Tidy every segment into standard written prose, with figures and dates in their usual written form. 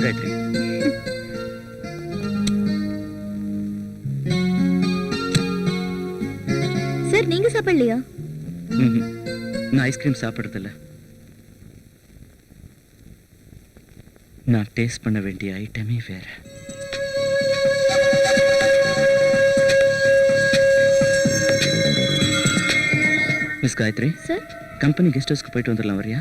இந்த காயத்ரி. சார் நீங்க சாப்பிடலையா? நான் ஐஸ்கிரீம் சாப்பிடுறதில்ல. நான் டேஸ்ட் பண்ண வேண்டிய ஐட்டமே வேற. Miss Gayathri, sir company guest ஹவுஸ்க்கு போயிட்டு வந்துடலாம், வரியா?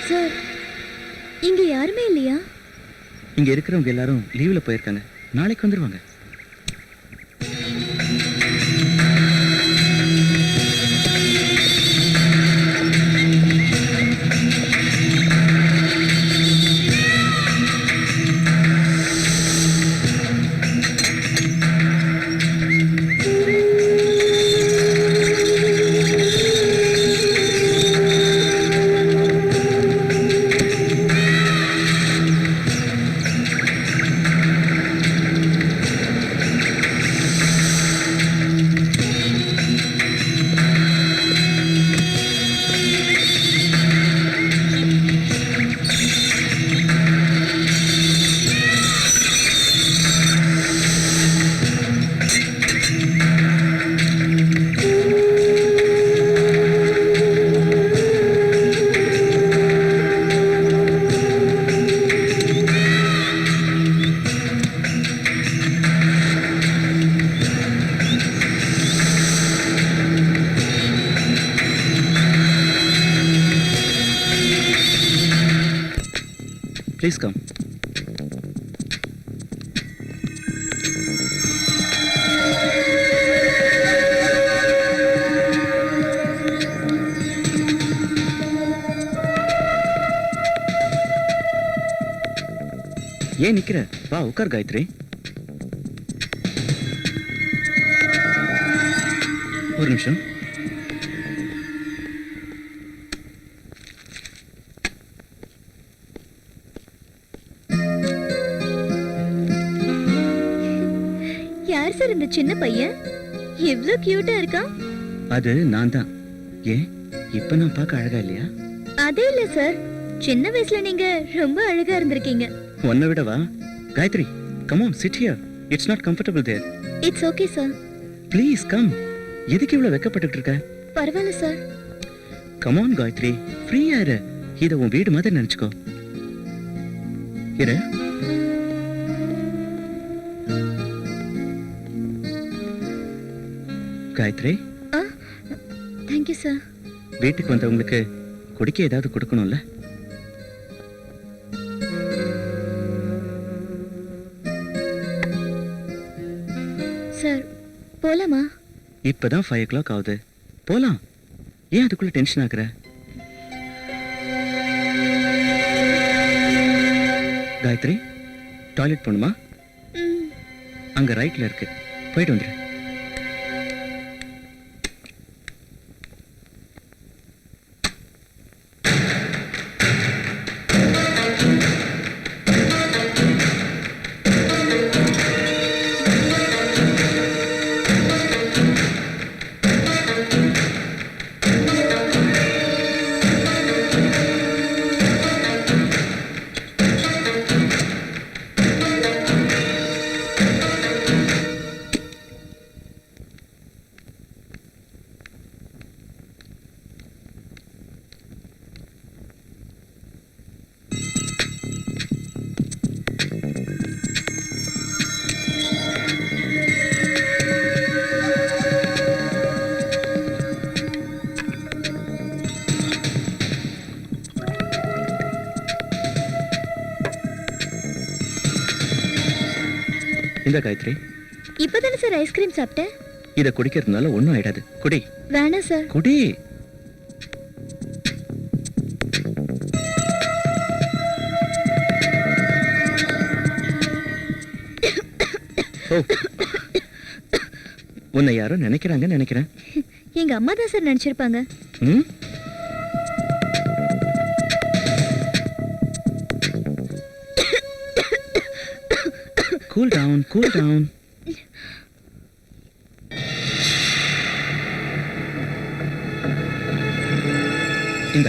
சார் இங்க யாருமே இல்லையா? இங்க இருக்கிறவங்க எல்லாரும் லீவ்ல போயிருக்காங்க. நாளைக்கு வந்துருவாங்க. Please come. ஏன் நிக்கிற? வா உட்கார் காயத்ரி. ஒரு நிமிஷம். யார் சார் இந்த சின்ன பையன்? எவ்வளவு கியூட்டா இருக்கான். அது நான் தான். ஏன் இப்ப நான் பார்க்க அழகா இல்லையா? அதே இல்ல சார், சின்ன வயசுல நீங்க ரொம்ப அழகா இருந்திருக்கீங்க. உன்னை விடவா? Gayathri, come on, sit here. It's not comfortable there. It's okay sir. Please come. எதுக்கு இவ்வளவு வெக்கப்பட்டுட்டு இருக்க? பரவாயில்ல சார். Come on காயத்ரி, ஃப்ரீயா இரு. இத உன் வீடு மாதிரி நினைச்சுக்கோ. இரு. காயத்ரி. Thank you sir. வீட்டுக்கு வந்தவங்களுக்கு குடிக்க ஏதாவது கொடுக்கணும்ல? சார் போலாமா? இப்பதான் 5 o'clock ஆகுது. போலாம். ஏன் அதுக்குள்ள டென்ஷன் ஆகுற? காயத்ரி, டாய்லெட் போணுமா? அங்க ரைட்ல இருக்கு, போயிட்டு வந்துரு. இந்த காயத்ரி, இப்பதானே சார் ஐஸ்கிரீம் சாப்பிட்டேன். இத குடிக்கிறதுனால ஒண்ணும் ஆயிடாது. குடி. வேணாம் சார். குடி. உன்னை யாரோ நினைக்கிறாங்கன்னு நினைக்கிறேன். எங்க அம்மா தான் சார் நினைச்சிருப்பாங்க. Cool down cool down. இந்த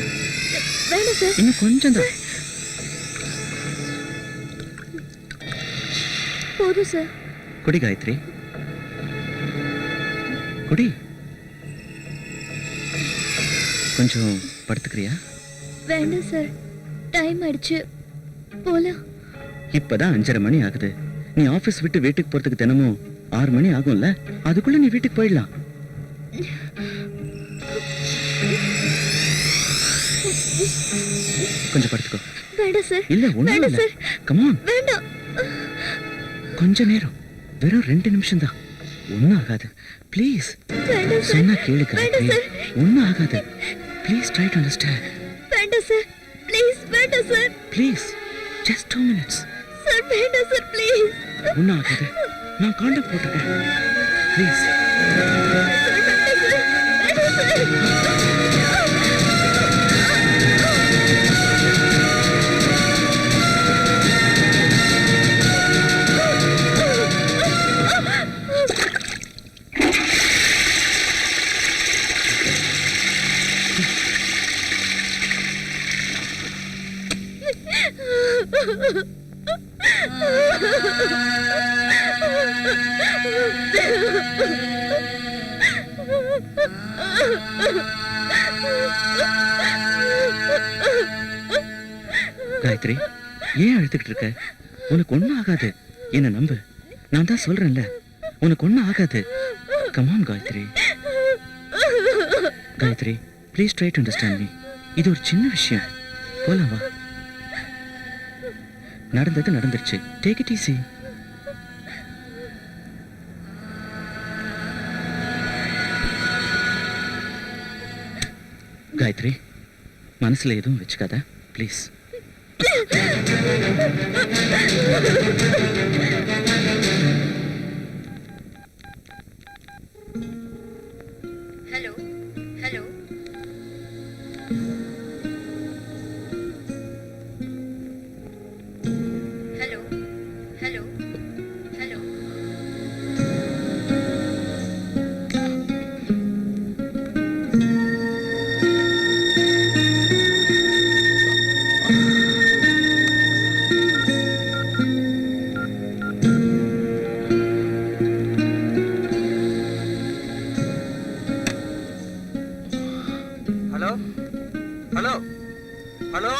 வேண்டாம் சார். இன்னும் கொஞ்சம் தான். போதும் சார். குடி காயத்ரி, குடி. கொஞ்சம் படுத்துக்கிறியா? வேண்டாம் சார், டைம் ஆயிடுச்சு, போலாம். இப்பதான் 5:30 மணி ஆகுது. நீ ஆபீஸ் விட்டு வீட்டுக்கு போறதுக்கு தினமும் 6 மணி ஆகும்ல, அதுக்குள்ள நீ வீட்டுக்கு போயிடலாம். கொஞ்சம் படுத்துக்கோ. வேண்டாம் சார். இல்ல ஒண்ணும் வேண்டாம் இல்ல. சார். Come on. வேண்டாம். கொஞ்ச நேரம், வெறும் 2 நிமிஷம் தான். ஒண்ணும் ஆகாது. ப்ளீஸ் வேண்டாம் சார். சொன்னா கேளு வேண்டாம் காயத்ரி. சார். ஒண்ணும் ஆகாது. Please try to understand. வேண்டாம் சார், ப்ளீஸ். வேண்டாம் sir. Please just 2 minutes. Sir வேண்டாம் சார், ப்ளீஸ். ஒண்ணும் ஆகாது. நான் காண்டம் போட்டுருக்கேன். ப்ளீஸ். சார் வேண்டாம் சார். வேண்டாம் சார். காயத்ரி, ஏன் அழுத்துக்கிட்டு இருக்க? உனக்கு ஒண்ணும் ஆகாது. என்ன நம்பு, நான் தான் சொல்றேன்ல, உனக்கு ஒண்ணும் ஆகாது. Come on Gayathri. Gayathri, please try to understand me. இது ஒரு சின்ன விஷயம். போலாம் வா. நடந்தது நடந்துருச்சு. Take it easy. காயத்ரி, மனசுல எதுவும் வச்சுக்காத please. Hello hello. Hello hello hello. Hello hello hello.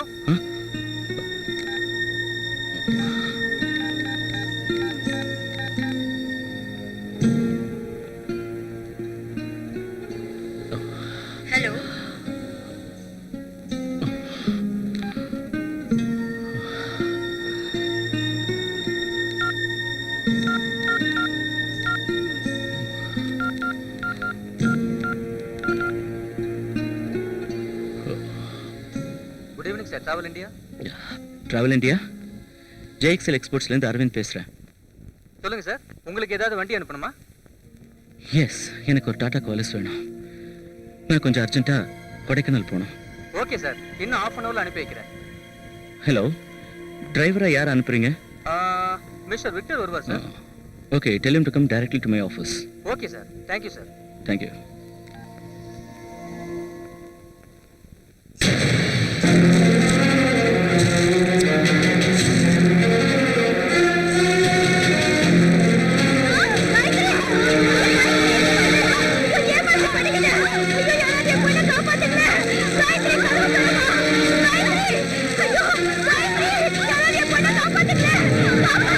Hello. Good evening sir, travel India. Travel India, JXL எக்ஸ்போர்ட்ஸ்லேருந்து அரவிந்த் பேசுகிறேன். சொல்லுங்க சார், உங்களுக்கு ஏதாவது வண்டி அனுப்பணுமா? எஸ், எனக்கு ஒரு டாடா காலஸ் வேணும். நான் கொஞ்சம் அர்ஜென்ட்டாக கொடைக்கானல் போகணும். ஓகே சார், இன்னும் half அன் ஹவர்ல அனுப்பி வைக்கிறேன். ஹலோ, டிரைவராக யார் அனுப்புறீங்க? மிஸ்டர் விக்டர் வருவார் sir. Okay, tell him to come directly to my office. Okay sir, thank you sir. Thank you.